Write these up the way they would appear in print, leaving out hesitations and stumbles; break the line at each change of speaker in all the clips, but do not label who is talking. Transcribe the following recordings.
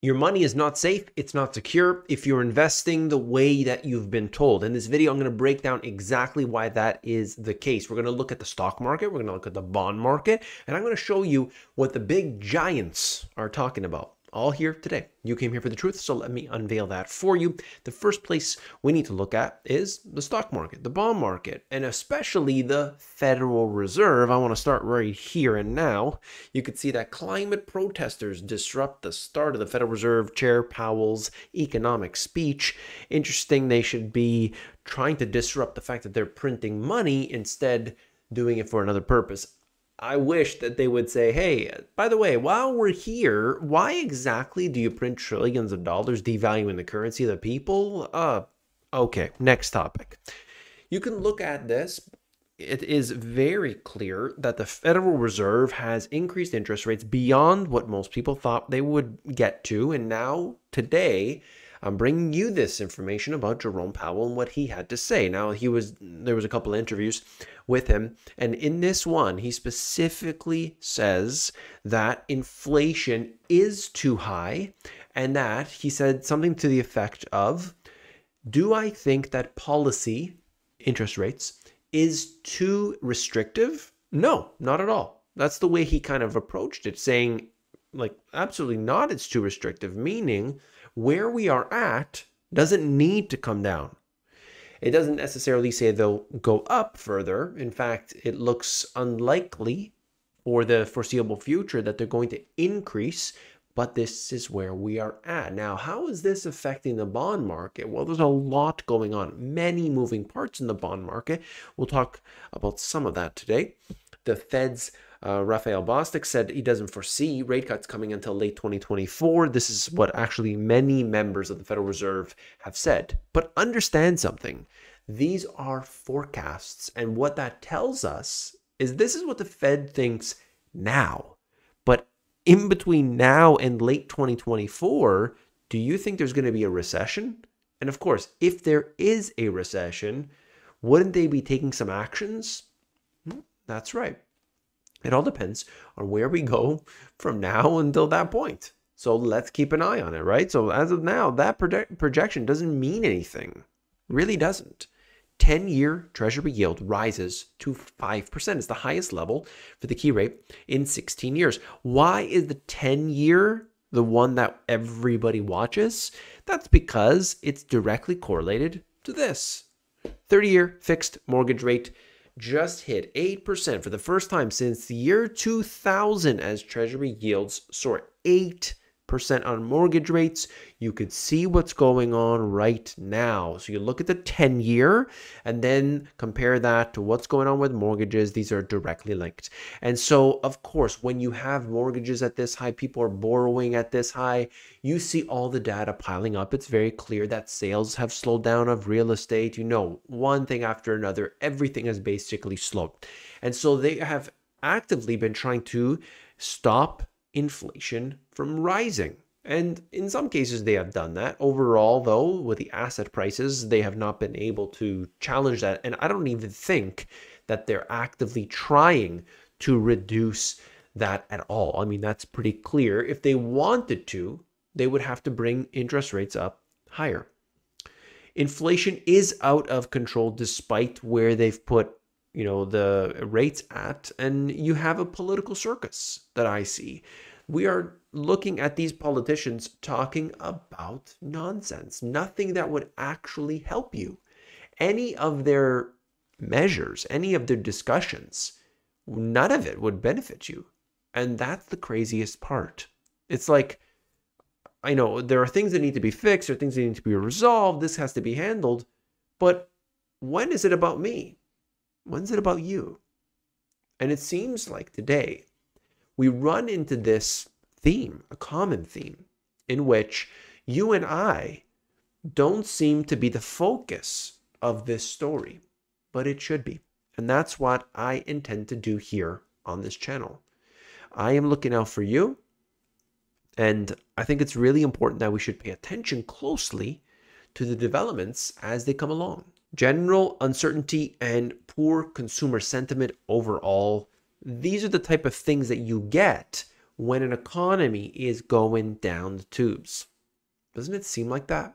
Your money is not safe, it's not secure if you're investing the way that you've been told. In this video, I'm going to break down exactly why that is the case. We're going to look at the stock market, we're going to look at the bond market, and I'm going to show you what the big giants are talking about. All here today. You came here for the truth, so let me unveil that for you. The first place we need to look at is the stock market, the bond market, and especially the Federal Reserve. I want to start right here and now. You could see that climate protesters disrupt the start of the Federal Reserve Chair Powell's economic speech. Interesting, they should be trying to disrupt the fact that they're printing money, instead doing it for another purpose. I wish that they would say, hey, by the way, while we're here, why exactly do you print trillions of dollars devaluing the currency of the people? Okay, next topic. You can look at this. It is very clear that the Federal Reserve has increased interest rates beyond what most people thought they would get to. And now, today, I'm bringing you this information about Jerome Powell and what he had to say. Now, there was a couple of interviews with him, and in this one, he specifically says that inflation is too high, and that he said something to the effect of, do I think that policy, interest rates, is too restrictive? No, not at all. That's the way he kind of approached it, saying, like, absolutely not, it's too restrictive, meaning where we are at doesn't need to come down. It doesn't necessarily say they'll go up further. In fact, it looks unlikely for the foreseeable future that they're going to increase, but this is where we are at. Now, how is this affecting the bond market? Well, there's a lot going on, many moving parts in the bond market. We'll talk about some of that today. The Fed's Raphael Bostic said he doesn't foresee rate cuts coming until late 2024. This is what actually many members of the Federal Reserve have said. But understand something. These are forecasts. And what that tells us is this is what the Fed thinks now. But in between now and late 2024, do you think there's going to be a recession? And of course, if there is a recession, wouldn't they be taking some actions? That's right. It all depends on where we go from now until that point. So let's keep an eye on it, right? So as of now, that projection doesn't mean anything. Really doesn't. 10-year Treasury yield rises to 5%. It's the highest level for the key rate in 16 years. Why is the 10-year the one that everybody watches? That's because it's directly correlated to this. 30-year fixed mortgage rate just hit 8% for the first time since the year 2000 as Treasury yields soar 8% on mortgage rates. You could see what's going on right now. So you look at the 10-year and then compare that to what's going on with mortgages. These are directly linked. And so, of course, when you have mortgages at this high, people are borrowing at this high, you see all the data piling up. It's very clear that sales have slowed down of real estate. You know, one thing after another, everything has basically slowed. And so they have actively been trying to stop inflation from rising. And in some cases, they have done that. Overall, though, with the asset prices, they have not been able to challenge that. And I don't even think that they're actively trying to reduce that at all. I mean, that's pretty clear. If they wanted to, they would have to bring interest rates up higher. Inflation is out of control despite where they've put the rates at, and you have a political circus that I see. We are looking at these politicians talking about nonsense, nothing that would actually help you. Any of their measures, any of their discussions, none of it would benefit you. And that's the craziest part. It's like, I know there are things that need to be fixed, or things that need to be resolved, this has to be handled, but when is it about me? When's it about you? And it seems like today we run into this theme, a common theme, in which you and I don't seem to be the focus of this story, but it should be. And that's what I intend to do here on this channel. I am looking out for you, and I think it's really important that we should pay attention closely to the developments as they come along. General uncertainty and poor consumer sentiment overall, these are the type of things that you get when an economy is going down the tubes. Doesn't it seem like that?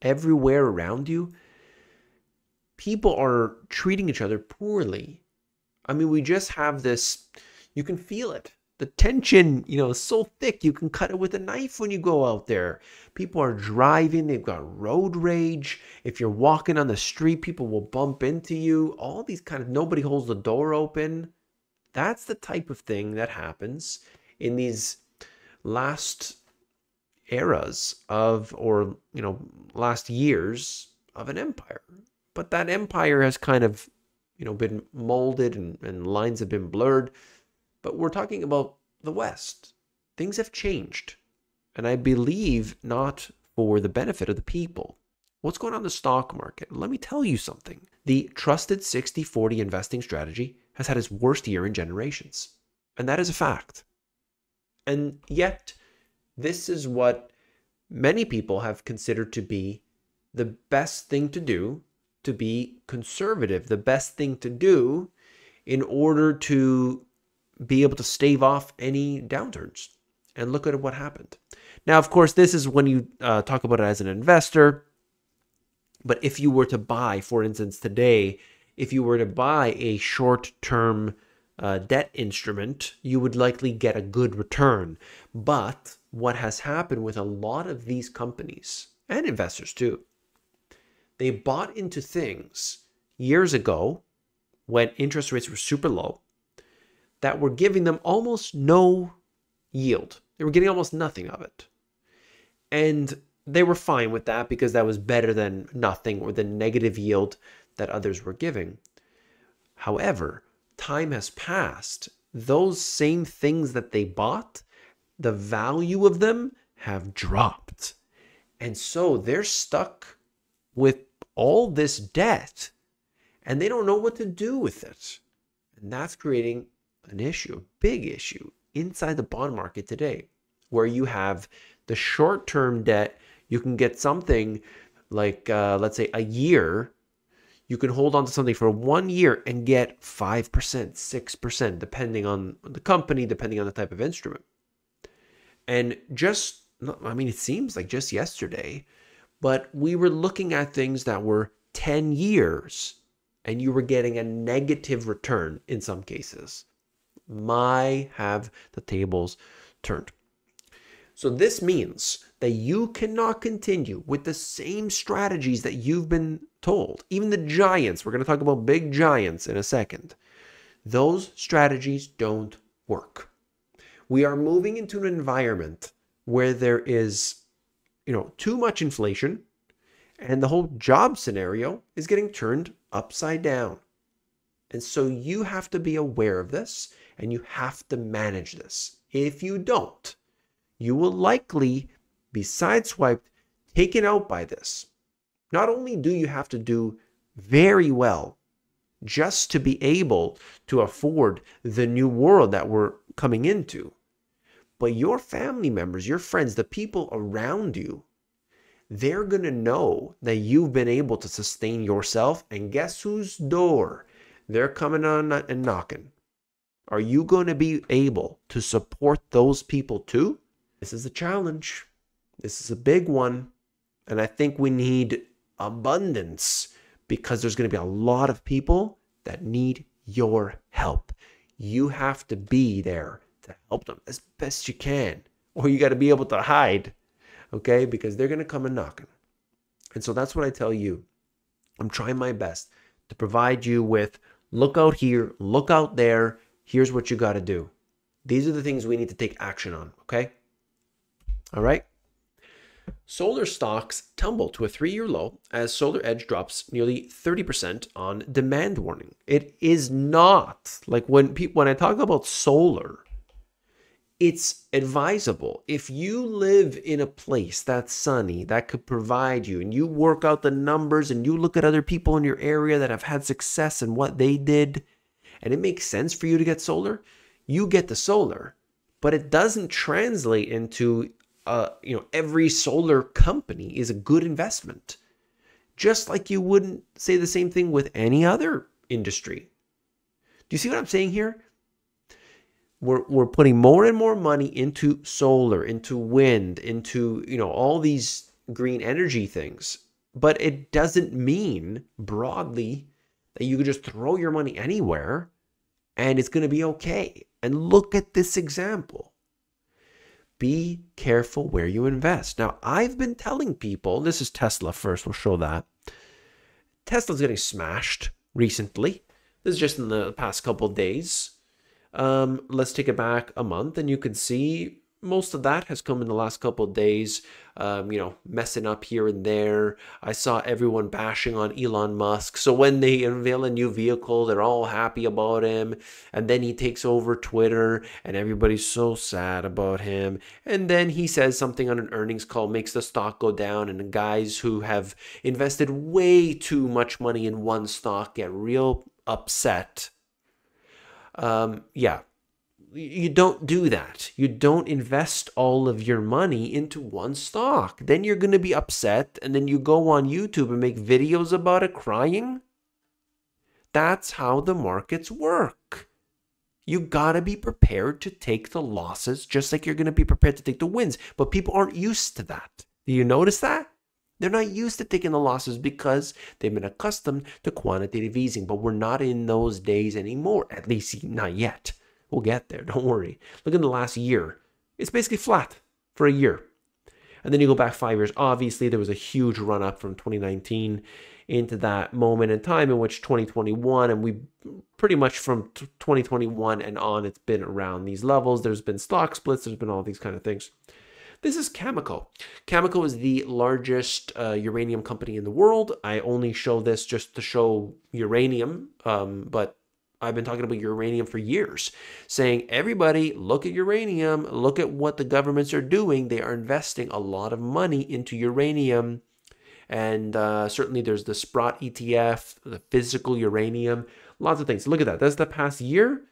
Everywhere around you, people are treating each other poorly. I mean, we just have this, you can feel it. The tension, is so thick, you can cut it with a knife when you go out there. People are driving, they've got road rage. If you're walking on the street, people will bump into you. All these nobody holds the door open. That's the type of thing that happens in these last eras last years of an empire. But that empire has been molded and lines have been blurred. But we're talking about the West. Things have changed. And I believe not for the benefit of the people. What's going on in the stock market? Let me tell you something. The trusted 60-40 investing strategy has had its worst year in generations. And that is a fact. And yet, this is what many people have considered to be the best thing to do, to be conservative, the best thing to do in order to be able to stave off any downturns. And look at what happened. Now, of course, this is when you talk about it as an investor. But if you were to buy, for instance, today, if you were to buy a short-term debt instrument, you would likely get a good return. But what has happened with a lot of these companies, and investors too, they bought into things years ago when interest rates were super low that were giving them almost no yield. They were getting almost nothing of it. And they were fine with that because that was better than nothing or the negative yield that others were giving. However, time has passed. Those same things that they bought, the value of them have dropped. And so they're stuck with all this debt and they don't know what to do with it. And that's creating an issue, a big issue inside the bond market today, where you have the short-term debt. You can get something like, let's say a year. You can hold on to something for 1 year and get 5%, 6%, depending on the company, depending on the type of instrument. And it seems like just yesterday, but we were looking at things that were 10 years and you were getting a negative return in some cases. Have the tables turned. So this means that you cannot continue with the same strategies that you've been told. Even the giants, we're going to talk about big giants in a second. Those strategies don't work. We are moving into an environment where there is, too much inflation and the whole job scenario is getting turned upside down. And so you have to be aware of this and you have to manage this. If you don't, you will likely be sideswiped, taken out by this. Not only do you have to do very well just to be able to afford the new world that we're coming into, but your family members, your friends, the people around you, they're going to know that you've been able to sustain yourself. And guess whose door they're coming on and knocking? Are you going to be able to support those people too? This is a challenge. This is a big one. And I think we need abundance because there's going to be a lot of people that need your help. You have to be there to help them as best you can. Or you got to be able to hide, okay? Because they're going to come and knocking. And so that's what I tell you. I'm trying my best to provide you with look out here, look out there. Here's what you got to do. These are the things we need to take action on, okay? All right. Solar stocks tumble to a 3-year low as Solar Edge drops nearly 30% on demand warning. It is not like when I talk about solar, it's advisable. If you live in a place that's sunny, that could provide you, and you work out the numbers and you look at other people in your area that have had success and what they did, and it makes sense for you to get solar, you get the solar. But it doesn't translate into every solar company is a good investment. Just like you wouldn't say the same thing with any other industry. Do you see what I'm saying here? We're putting more and more money into solar, into wind, into, all these green energy things. But it doesn't mean broadly that you could just throw your money anywhere and it's going to be okay. And look at this example. Be careful where you invest. Now, I've been telling people, this is Tesla first, we'll show that. Tesla's getting smashed recently. This is just in the past couple of days. Let's take it back a month, and you can see most of that has come in the last couple of days, messing up here and there. I saw everyone bashing on Elon Musk. So when they unveil a new vehicle, they're all happy about him. And then he takes over Twitter and everybody's so sad about him. And then he says something on an earnings call, makes the stock go down. And the guys who have invested way too much money in one stock get real upset. You don't do that. You don't invest all of your money into one stock. Then you're going to be upset, and then you go on YouTube and make videos about it crying. That's how the markets work. You got to be prepared to take the losses just like you're going to be prepared to take the wins. But people aren't used to that. Do you notice that? They're not used to taking the losses because they've been accustomed to quantitative easing. But we're not in those days anymore, at least not yet. We'll get there, don't worry. Look at the last year. It's basically flat for a year. And then you go back 5 years. Obviously, there was a huge run up from 2019 into that moment in time in which 2021, and we pretty much from 2021 and on, it's been around these levels. There's been stock splits. There's been all these kind of things. This is Cameco. Cameco is the largest uranium company in the world. I only show this just to show uranium, but I've been talking about uranium for years, saying, everybody, look at uranium, look at what the governments are doing. They are investing a lot of money into uranium. And certainly there's the Sprott ETF, the physical uranium, lots of things. Look at that. That's the past year.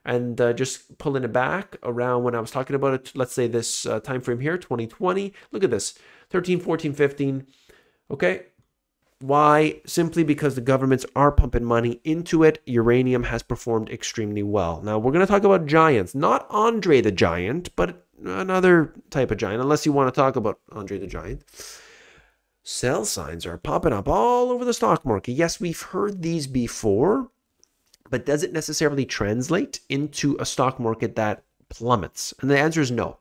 And just pulling it back around when I was talking about it, let's say this time frame here, 2020. Look at this, 13, 14, 15. Okay. Why? Simply because the governments are pumping money into it. Uranium has performed extremely well. Now, we're going to talk about giants. Not Andre the Giant, but another type of giant, unless you want to talk about Andre the Giant. Sell signs are popping up all over the stock market. Yes, we've heard these before, but does it necessarily translate into a stock market that plummets? And the answer is no.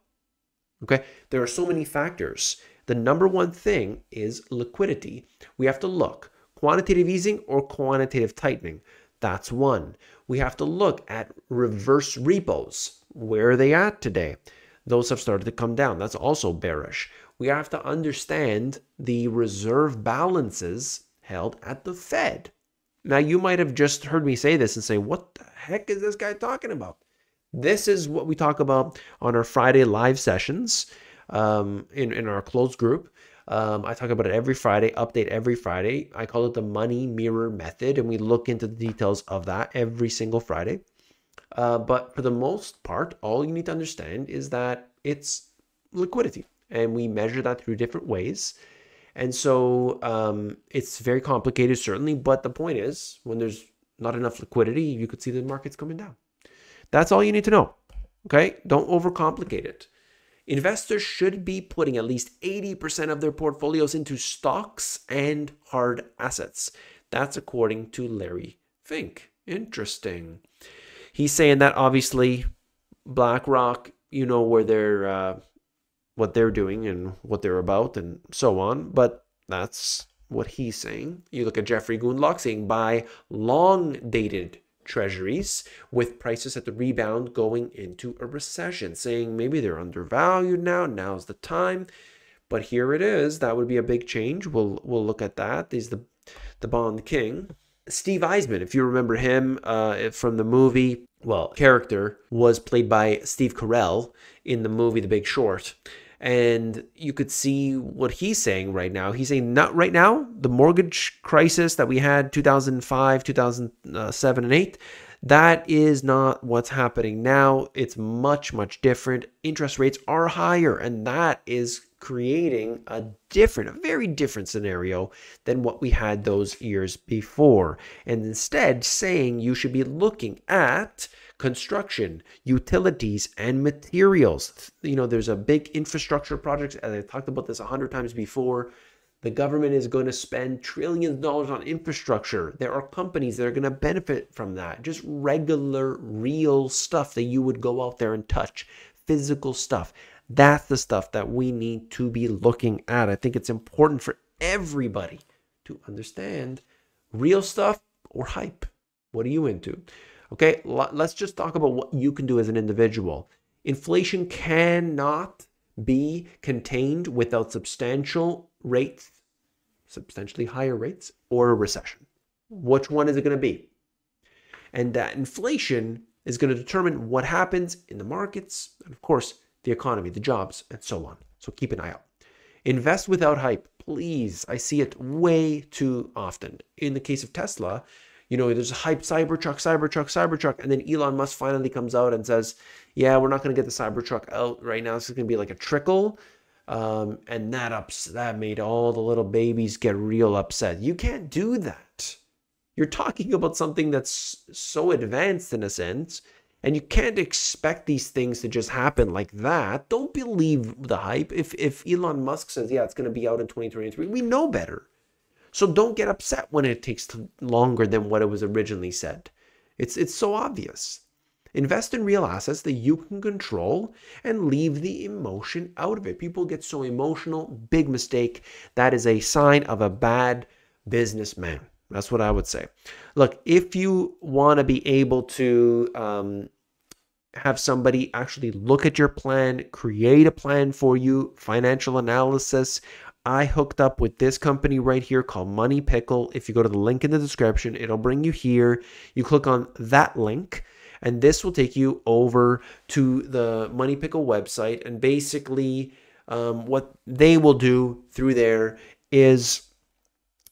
Okay? There are so many factors. The number one thing is liquidity. We have to look, quantitative easing or quantitative tightening. That's one. We have to look at reverse repos. Where are they at today? Those have started to come down. That's also bearish. We have to understand the reserve balances held at the Fed. Now, you might have just heard me say this and say, what the heck is this guy talking about? This is what we talk about on our Friday live sessions. In our closed group. I talk about it every Friday, update every Friday. I call it the money mirror method, and we look into the details of that every single Friday. But for the most part, all you need to understand is that it's liquidity, and we measure that through different ways. And so it's very complicated, certainly, but the point is, when there's not enough liquidity, you could see the markets coming down. That's all you need to know, okay? Don't overcomplicate it. Investors should be putting at least 80% of their portfolios into stocks and hard assets. That's according to Larry Fink. Interesting. He's saying that obviously BlackRock, where they're what they're doing and what they're about and so on, but that's what he's saying. You look at Jeffrey Gundlach saying buy long-dated treasuries with prices at the rebound going into a recession, saying maybe they're undervalued now. Now's the time. But here it is. That would be a big change. We'll look at that. He's the bond king. Steve Eisman, if you remember him from the movie, character was played by Steve Carell in the movie The Big Short. And you could see what he's saying right now. He's saying not right now, the mortgage crisis that we had 2005, 2007, and 8, that is not what's happening now. It's much, much different. Interest rates are higher, and that is creating a very different scenario than what we had those years before. And instead saying you should be looking at construction, utilities, and materials. There's a big infrastructure project, as I talked about this 100 times before. The government is going to spend trillions of dollars on infrastructure. There are companies that are going to benefit from that. Just regular, real stuff that you would go out there and touch. Physical stuff. That's the stuff that we need to be looking at. I think it's important for everybody to understand real stuff or hype. What are you into? Okay, let's just talk about what you can do as an individual. Inflation cannot be contained without substantially higher rates, or a recession. Which one is it going to be? And that inflation is going to determine what happens in the markets, and of course, the economy, the jobs, and so on. So keep an eye out. Invest without hype, please. I see it way too often. In the case of Tesla, there's a hype Cybertruck, and then Elon Musk finally comes out and says, yeah, we're not going to get the Cybertruck out right now. This is going to be like a trickle. And that made all the little babies get real upset. You can't do that. You're talking about something that's so advanced in a sense, and you can't expect these things to just happen like that. Don't believe the hype. If Elon Musk says, yeah, it's going to be out in 2023, we know better. So don't get upset when it takes longer than what it was originally said. It's so obvious. Invest in real assets that you can control and leave the emotion out of it. People get so emotional, big mistake. That is a sign of a bad businessman. That's what I would say. Look, if you want to be able to have somebody actually look at your plan, create a plan for you, financial analysis, I hooked up with this company right here called Money Pickle. If you go to the link in the description, it'll bring you here. You click on that link, and this will take you over to the Money Pickle website. And basically, what they will do through there is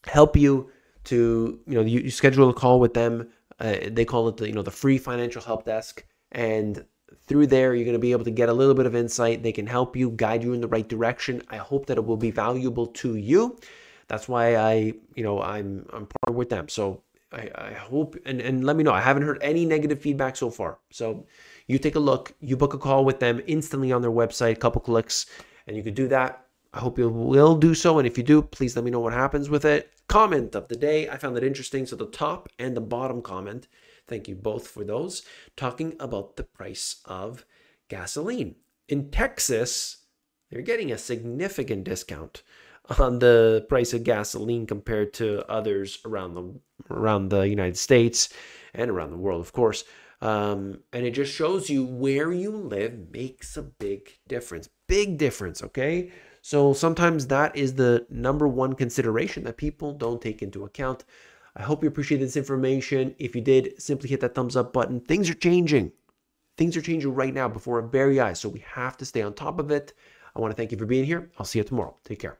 help you to, you schedule a call with them. They call it the free financial help desk. And through there, you're going to be able to get a little bit of insight. They can help you, guide you in the right direction. I hope that it will be valuable to you. That's why I'm partnered with them. So I hope, and let me know. I haven't heard any negative feedback so far. So you take a look, you book a call with them instantly on their website, a couple clicks, and you could do that. I hope you will do so. And if you do, please let me know what happens with it. Comment of the day. I found it interesting. So the top and the bottom comment, thank you both for those, talking about the price of gasoline. In Texas, they're getting a significant discount on the price of gasoline compared to others around the United States and around the world, of course. And it just shows you where you live makes a big difference. Big difference, okay? So sometimes that is the number one consideration that people don't take into account. I hope you appreciate this information. If you did, simply hit that thumbs up button. Things are changing. Things are changing right now before our very eyes. So we have to stay on top of it. I want to thank you for being here. I'll see you tomorrow. Take care.